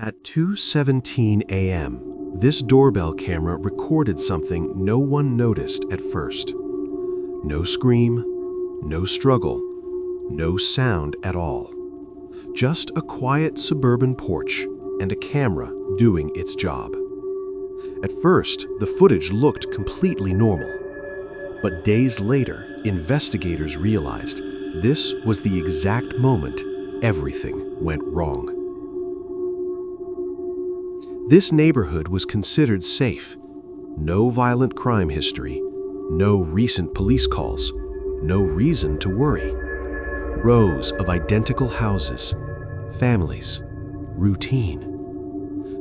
At 2:17 a.m., this doorbell camera recorded something no one noticed at first. No scream, no struggle, no sound at all. Just a quiet suburban porch and a camera doing its job. At first, the footage looked completely normal. But days later, investigators realized this was the exact moment everything went wrong. This neighborhood was considered safe. No violent crime history, no recent police calls, no reason to worry. Rows of identical houses, families, routine.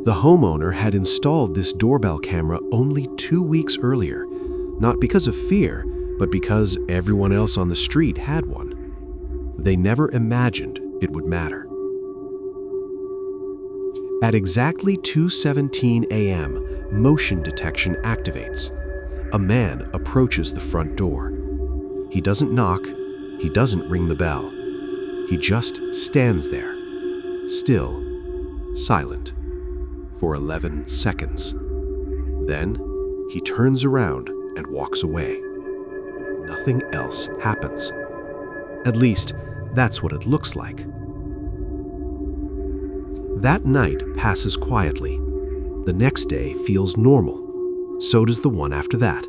The homeowner had installed this doorbell camera only 2 weeks earlier, not because of fear, but because everyone else on the street had one. They never imagined it would matter. At exactly 2:17 a.m., motion detection activates. A man approaches the front door. He doesn't knock, he doesn't ring the bell. He just stands there, still, silent, for 11 seconds. Then, he turns around and walks away. Nothing else happens. At least, that's what it looks like. That night passes quietly. The next day feels normal. So does the one after that.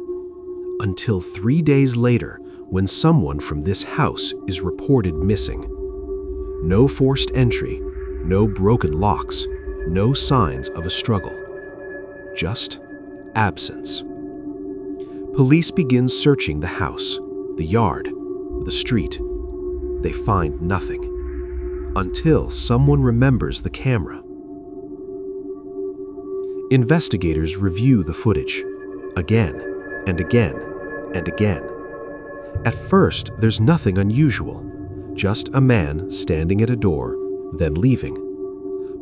Until 3 days later, when someone from this house is reported missing. No forced entry, no broken locks, no signs of a struggle. Just absence. Police begin searching the house, the yard, the street. They find nothing. Until someone remembers the camera. Investigators review the footage, again and again and again. At first, there's nothing unusual, just a man standing at a door, then leaving.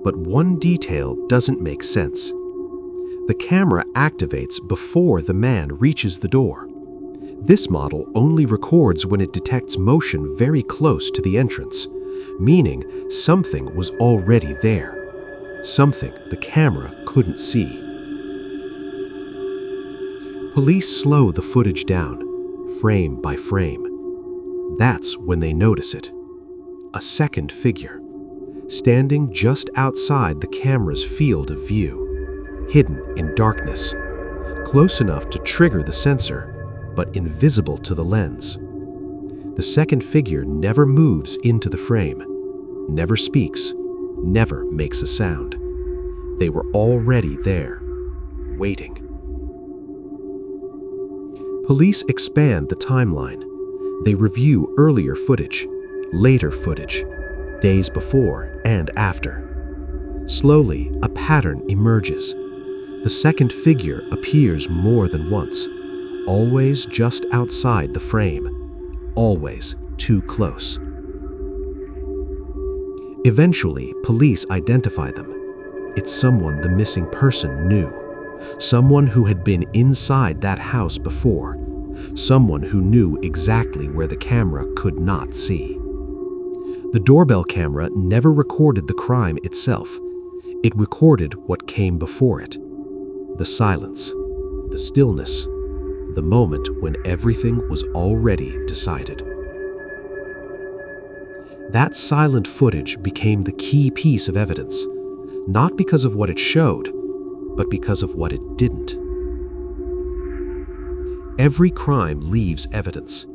But one detail doesn't make sense. The camera activates before the man reaches the door. This model only records when it detects motion very close to the entrance, meaning something was already there, something the camera couldn't see. Police slow the footage down, frame by frame. That's when they notice it. A second figure, standing just outside the camera's field of view, hidden in darkness, close enough to trigger the sensor, but invisible to the lens. The second figure never moves into the frame, never speaks, never makes a sound. They were already there, waiting. Police expand the timeline. They review earlier footage, later footage, days before and after. Slowly, a pattern emerges. The second figure appears more than once, always just outside the frame. Always too close. Eventually, police identify them. It's someone the missing person knew. Someone who had been inside that house before. Someone who knew exactly where the camera could not see. The doorbell camera never recorded the crime itself. It recorded what came before it. The silence, the stillness, the moment when everything was already decided. That silent footage became the key piece of evidence, not because of what it showed, but because of what it didn't. Every crime leaves evidence.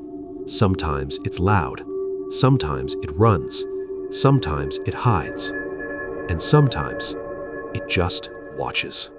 Sometimes it's loud, sometimes it runs, sometimes it hides, and sometimes it just watches.